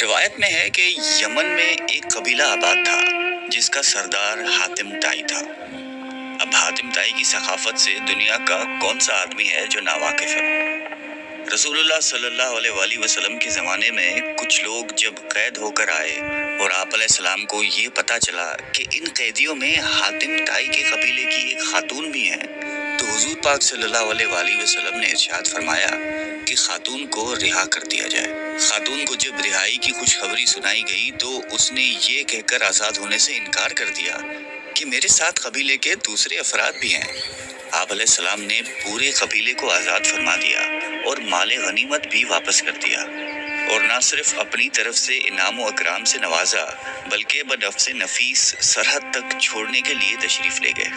روایت میں ہے کہ یمن میں ایک قبیلہ آباد تھا جس کا سردار حاتم طائی تھا۔ اب حاتم طائی کی ثقافت سے دنیا کا کون سا آدمی ہے جو ناواقف ہے؟ رسول اللہ صلی اللہ علیہ وآلہ وسلم کے زمانے میں کچھ لوگ جب قید ہو کر آئے اور آپ علیہ السلام کو یہ پتا چلا کہ ان قیدیوں میں حاتم طائی کے قبیلے کی ایک خاتون بھی ہیں، تو حضور پاک صلی اللہ علیہ وآلہ وسلم نے ارشاد فرمایا کہ خاتون کو رہا کر دیا جائے۔ خاتون کو جب رہائی کی خوشخبری سنائی گئی تو اس نے یہ کہہ کر آزاد ہونے سے انکار کر دیا کہ میرے ساتھ قبیلے کے دوسرے افراد بھی ہیں۔ آپ علیہ السلام نے پورے قبیلے کو آزاد فرما دیا اور مال غنیمت بھی واپس کر دیا، اور نہ صرف اپنی طرف سے انعام و اکرام سے نوازا بلکہ بنفس نفیس سرحد تک چھوڑنے کے لیے تشریف لے گئے۔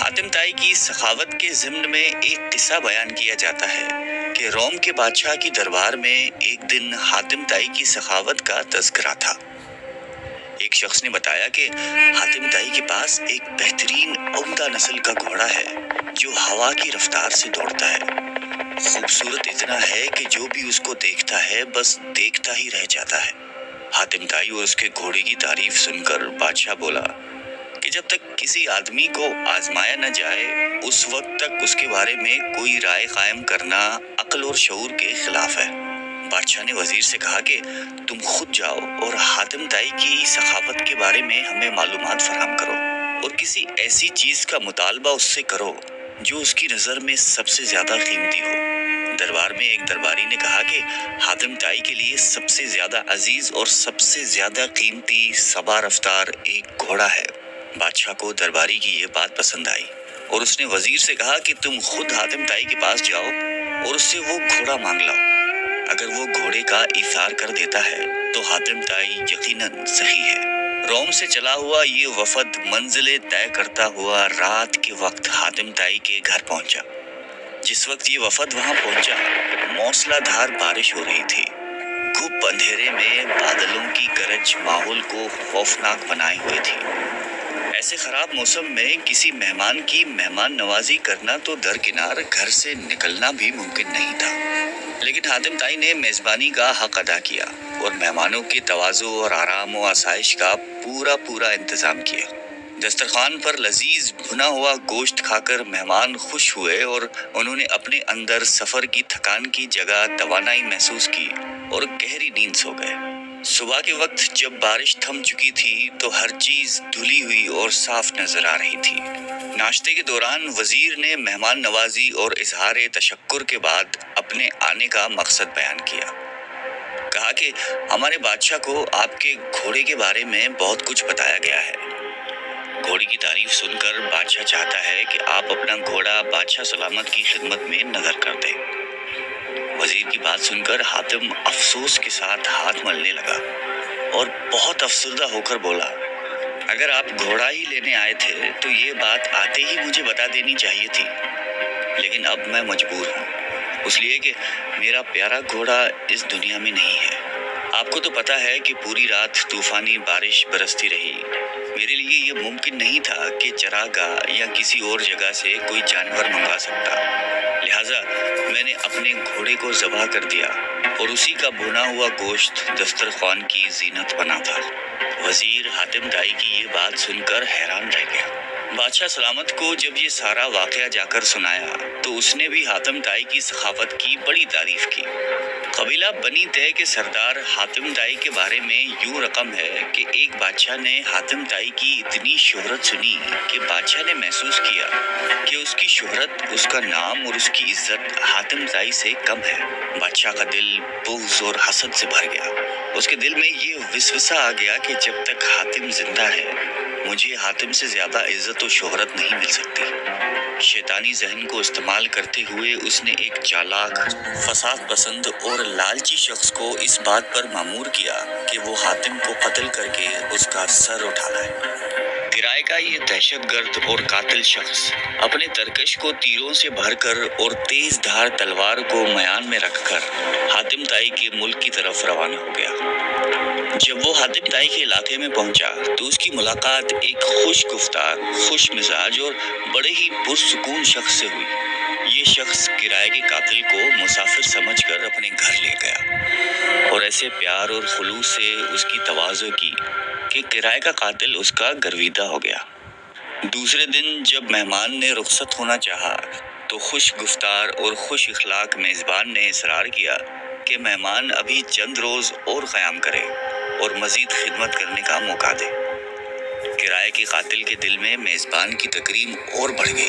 حاتم طائی کی سخاوت کے ضمن میں ایک قصہ بیان کیا جاتا ہے کہ روم کے بادشاہ کی دربار میں ایک دن حاتم طائی کی سخاوت کا تذکرہ تھا۔ ایک شخص نے بتایا کہ حاتم طائی کے پاس ایک بہترین عمدہ نسل کا گھوڑا ہے جو ہوا کی رفتار سے دوڑتا ہے۔ خوبصورت اتنا ہے کہ جو بھی اس کو دیکھتا ہے بس دیکھتا ہی رہ جاتا ہے۔ حاتم طائی اور اس کے گھوڑے کی تعریف سن کر بادشاہ بولا کہ جب تک کسی آدمی کو آزمایا نہ جائے اس وقت تک اس کے بارے میں کوئی رائے قائم کرنا عقل اور شعور کے خلاف ہے۔ بادشاہ نے وزیر سے کہا کہ تم خود جاؤ اور حاتم طائی کی سخاوت کے بارے میں ہمیں معلومات فراہم کرو اور کسی ایسی چیز کا مطالبہ اس سے کرو جو اس کی نظر میں سب سے زیادہ قیمتی ہو۔ دربار میں ایک درباری نے کہا کہ حاتم طائی کے لیے سب سے زیادہ عزیز اور سب سے زیادہ قیمتی سبا رفتار ایک گھوڑا ہے۔ بادشاہ کو درباری کی یہ بات پسند آئی اور اس نے وزیر سے کہا کہ تم خود حاتم طائی کے پاس جاؤ اور اس سے وہ گھوڑا مانگ لاؤ۔ اگر وہ گھوڑے کا ایثار کر دیتا ہے تو حاتم طائی یقیناً صحیح ہے۔ روم سے چلا ہوا یہ وفد منزلیں طے کرتا ہوا رات کے وقت حاتم طائی کے گھر پہنچا۔ جس وقت یہ وفد وہاں پہنچا موسلا دھار بارش ہو رہی تھی۔ گھپ اندھیرے میں بادلوں کی گرج ماحول کو خوفناک بنائے ہوئے تھی۔ ایسے خراب موسم میں کسی مہمان کی مہمان نوازی کرنا تو درکنار گھر سے نکلنا بھی ممکن نہیں تھا، لیکن حاتم طائی نے میزبانی کا حق ادا کیا اور مہمانوں کے تواضع اور آرام و آسائش کا پورا انتظام کیا۔ دسترخوان پر لذیذ بھنا ہوا گوشت کھا کر مہمان خوش ہوئے اور انہوں نے اپنے اندر سفر کی تھکان کی جگہ توانائی محسوس کی اور گہری نیند سو گئے۔ صبح کے وقت جب بارش تھم چکی تھی تو ہر چیز دھلی ہوئی اور صاف نظر آ رہی تھی۔ ناشتے کے دوران وزیر نے مہمان نوازی اور اظہار تشکر کے بعد اپنے آنے کا مقصد بیان کیا۔ کہا کہ ہمارے بادشاہ کو آپ کے گھوڑے کے بارے میں بہت کچھ بتایا گیا ہے۔ گھوڑے کی تعریف سن کر بادشاہ چاہتا ہے کہ آپ اپنا گھوڑا بادشاہ سلامت کی خدمت میں نظر کر دیں۔ وزیر کی بات سن کر حاتم افسوس کے ساتھ ہاتھ ملنے لگا اور بہت افسردہ ہو کر بولا، اگر آپ گھوڑا ہی لینے آئے تھے تو یہ بات آتے ہی مجھے بتا دینی چاہیے تھی، لیکن اب میں مجبور ہوں، اس لیے کہ میرا پیارا گھوڑا اس دنیا میں نہیں ہے۔ آپ کو تو پتا ہے کہ پوری رات طوفانی بارش برستی رہی۔ میرے لیے یہ ممکن نہیں تھا کہ چراگاہ یا کسی اور جگہ سے کوئی جانور منگا سکتا، لہٰذا میں نے اپنے گھوڑے کو ذبح کر دیا اور اسی کا بھنا ہوا گوشت دسترخوان کی زینت بنا تھا۔ وزیر حاتم طائی کی یہ بات سن کر حیران رہ گیا۔ بادشاہ سلامت کو جب یہ سارا واقعہ جا کر سنایا تو اس نے بھی حاتم طائی کی سخاوت کی بڑی تعریف کی۔ قبیلہ بنی طے کے سردار حاتم طائی کے بارے میں یوں رقم ہے کہ ایک بادشاہ نے حاتم طائی کی اتنی شہرت سنی کہ بادشاہ نے محسوس کیا کہ اس کی شہرت، اس کا نام اور اس کی عزت حاتم طائی سے کم ہے۔ بادشاہ کا دل بغض اور حسد سے بھر گیا۔ اس کے دل میں یہ وسوسہ آ گیا کہ جب تک حاتم زندہ ہے مجھے حاتم سے زیادہ عزت و شہرت نہیں مل سکتی۔ شیطانی ذہن کو استعمال کرتے ہوئے اس نے ایک چالاک، فساد پسند اور لالچی شخص کو اس بات پر مامور کیا کہ وہ حاتم کو قتل کر کے اس کا سر اٹھا لائے۔ کرائے کا یہ دہشت گرد اور قاتل شخص اپنے ترکش کو تیروں سے بھر کر اور تیز دھار تلوار کو میان میں رکھ کر حاتم طائی کے ملک کی طرف روانہ ہو گیا۔ جب وہ حاتم طائی کے علاقے میں پہنچا تو اس کی ملاقات ایک خوش گفتار، خوش مزاج اور بڑے ہی پرسکون شخص سے ہوئی۔ یہ شخص کرائے کے قاتل کو مسافر سمجھ کر اپنے گھر لے گیا اور ایسے پیار اور خلوص سے اس کی تواضع کی کہ کرائے کا قاتل اس کا گرویدہ ہو گیا۔ دوسرے دن جب مہمان نے رخصت ہونا چاہا تو خوش گفتار اور خوش اخلاق میزبان نے اصرار کیا کہ مہمان ابھی چند روز اور قیام کرے اور مزید خدمت کرنے کا موقع دے۔ کرائے کے قاتل کے دل میں میزبان کی تکریم اور بڑھ گئی۔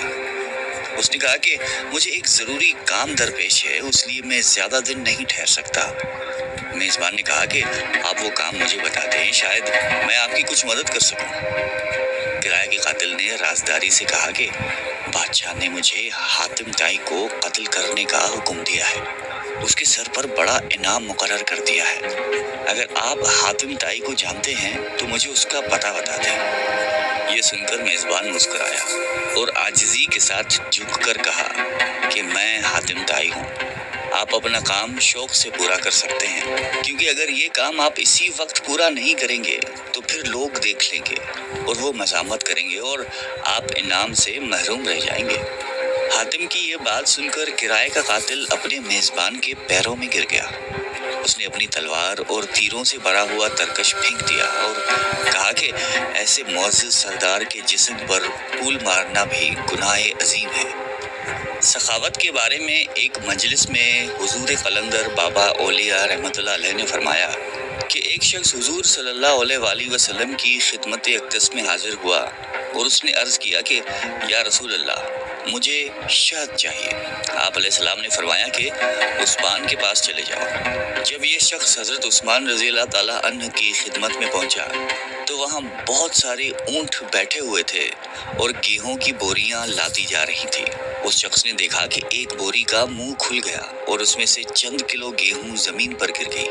اس نے کہا کہ مجھے ایک ضروری کام درپیش ہے، اس لیے میں زیادہ دن نہیں ٹھہر سکتا۔ میزبان نے کہا کہ آپ وہ کام مجھے بتا دیں، شاید میں آپ کی کچھ مدد کر سکوں۔ کرائے کے قاتل نے رازداری سے کہا کہ بادشاہ نے مجھے حاتم طائی کو قتل کرنے کا حکم دیا ہے، اس کے سر پر بڑا انعام مقرر کر دیا ہے۔ اگر آپ حاتم طائی کو جانتے ہیں تو مجھے اس کا پتہ بتا دیں۔ یہ سن کر میزبان مسکرایا اور عاجزی کے ساتھ جھک کر کہا کہ میں حاتم طائی ہوں، آپ اپنا کام شوق سے پورا کر سکتے ہیں، کیونکہ اگر یہ کام آپ اسی وقت پورا نہیں کریں گے تو پھر لوگ دیکھ لیں گے اور وہ مذمت کریں گے اور آپ انعام سے محروم رہ جائیں گے۔ حاتم کی یہ بات سن کر کرائے کا قاتل اپنے میزبان کے پیروں میں گر گیا۔ اس نے اپنی تلوار اور تیروں سے بھرا ہوا ترکش پھینک دیا اور کہا کہ ایسے معزز سردار کے جسم پر پھول مارنا بھی گناہ عظیم ہے۔ سخاوت کے بارے میں ایک مجلس میں حضور قلندر بابا اولیاء رحمۃ اللہ علیہ نے فرمایا کہ ایک شخص حضور صلی اللہ علیہ وآلہ وسلم کی خدمت اقدس میں حاضر ہوا اور اس نے عرض کیا کہ یا رسول اللہ، مجھے شہد چاہیے۔ آپ علیہ السلام نے فرمایا کہ عثمان کے پاس چلے جاؤ۔ جب یہ شخص حضرت عثمان رضی اللہ تعالیٰ عنہ کی خدمت میں پہنچا تو وہاں بہت سارے اونٹ بیٹھے ہوئے تھے اور گیہوں کی بوریاں لادی جا رہی تھی۔ اس شخص نے دیکھا کہ ایک بوری کا منہ کھل گیا اور اس میں سے چند کلو گیہوں زمین پر گر گئی۔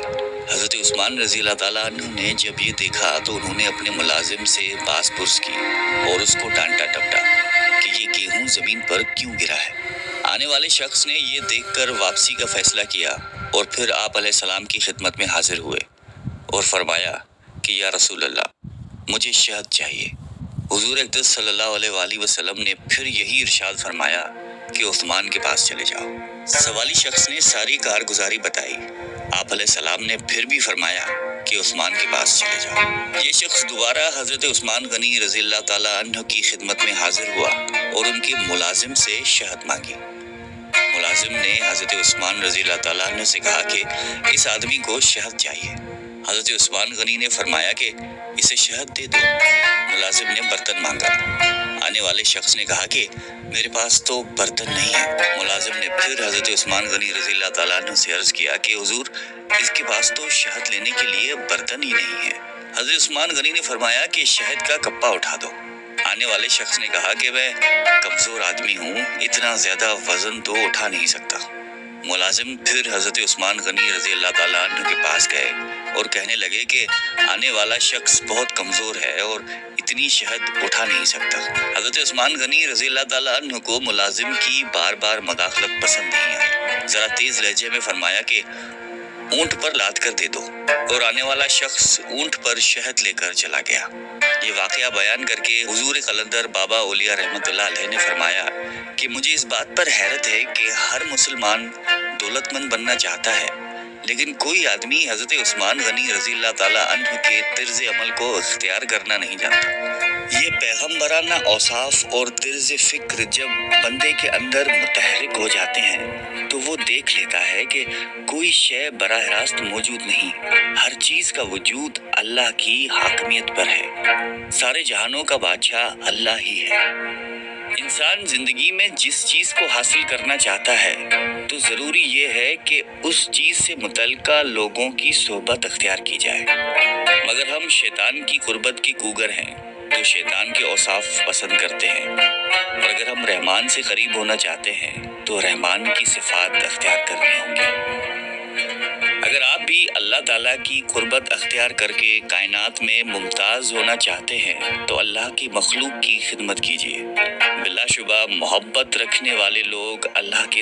حضرت عثمان رضی اللہ تعالیٰ عنہ نے جب یہ دیکھا تو انہوں نے اپنے ملازم سے باز پرس کی اور اس کو ڈانٹا ڈپٹا کہ یہ گیہوں زمین پر کیوں گرا ہے۔ آنے والے شخص نے یہ دیکھ کر واپسی کا فیصلہ کیا اور پھر آپ علیہ السلام کی خدمت میں حاضر ہوئے اور فرمایا کہ یا رسول اللہ، مجھے شہد چاہیے۔ حضور اقدس صلی اللہ علیہ وآلہ وسلم نے پھر یہی ارشاد فرمایا کہ عثمان کے پاس چلے جاؤ۔ سوالی شخص نے ساری کارگزاری بتائی۔ آپ علیہ السلام نے پھر بھی فرمایا کہ عثمان کے پاس چلے جاؤ۔ یہ شخص دوبارہ حضرت عثمان غنی رضی اللہ تعالیٰ عنہ کی خدمت میں حاضر ہوا اور ان کے ملازم سے شہد مانگی۔ ملازم نے حضرت عثمان رضی اللہ تعالیٰ عنہ سے کہا کہ اس آدمی کو شہد چاہیے۔ حضرت عثمان غنی نے فرمایا کہ اسے شہد دے دو۔ ملازم نے برتن مانگا۔ آنے والے شخص نے کہا کہ میرے پاس تو برتن نہیں ہے۔ ملازم نے پھر حضرت عثمان غنی رضی اللہ تعالیٰ عنہ سے عرض کیا کہ حضور، اس کے پاس تو شہد لینے کے لیے برتن ہی نہیں ہے۔ حضرت عثمان غنی نے فرمایا کہ شہد کا کپا اٹھا دو۔ آنے والے شخص نے کہا کہ میں کمزور آدمی ہوں، اتنا زیادہ وزن تو اٹھا نہیں سکتا۔ ملازم پھر حضرت عثمان غنی رضی اللہ تعالیٰ عنہ کے پاس گئے اور کہنے لگے کہ آنے والا شخص بہت کمزور ہے اور اتنی شہد اٹھا نہیں سکتا۔ حضرت عثمان غنی رضی اللہ تعالیٰ عنہ کو ملازم کی بار بار مداخلت پسند نہیں آئی۔ ذرا تیز لہجے میں فرمایا کہ اونٹ پر لاد کر دے دو، اور آنے والا شخص اونٹ پر شہد لے کر چلا گیا۔ یہ واقعہ بیان کر کے حضور قلندر بابا اولیاء رحمۃ اللہ علیہ نے فرمایا کہ مجھے اس بات پر حیرت ہے کہ ہر مسلمان دولت مند بننا چاہتا ہے، لیکن کوئی آدمی حضرت عثمان غنی رضی اللہ تعالیٰ عنہ کے طرز عمل کو اختیار کرنا نہیں جانتا۔ یہ پیغمبرانہ اوصاف اور طرز فکر جب بندے کے اندر متحرک ہو جاتے ہیں تو وہ دیکھ لیتا ہے کہ کوئی شے براہ راست موجود نہیں، ہر چیز کا وجود اللہ کی حاکمیت پر ہے، سارے جہانوں کا بادشاہ اللہ ہی ہے۔ انسان زندگی میں جس چیز کو حاصل کرنا چاہتا ہے تو ضروری یہ ہے کہ اس چیز سے متعلقہ لوگوں کی صحبت اختیار کی جائے، مگر ہم شیطان کی قربت کے کوگر ہیں تو شیطان کے اوصاف پسند کرتے ہیں، اور اگر ہم رحمان سے قریب ہونا چاہتے ہیں تو رحمان کی صفات اختیار کرنی ہوں گی۔ اگر آپ بھی اللہ تعالیٰ کی قربت اختیار کر کے کائنات میں ممتاز ہونا چاہتے ہیں تو اللہ کی مخلوق کی خدمت کیجیے۔ بلا شبہ محبت رکھنے والے لوگ اللہ کے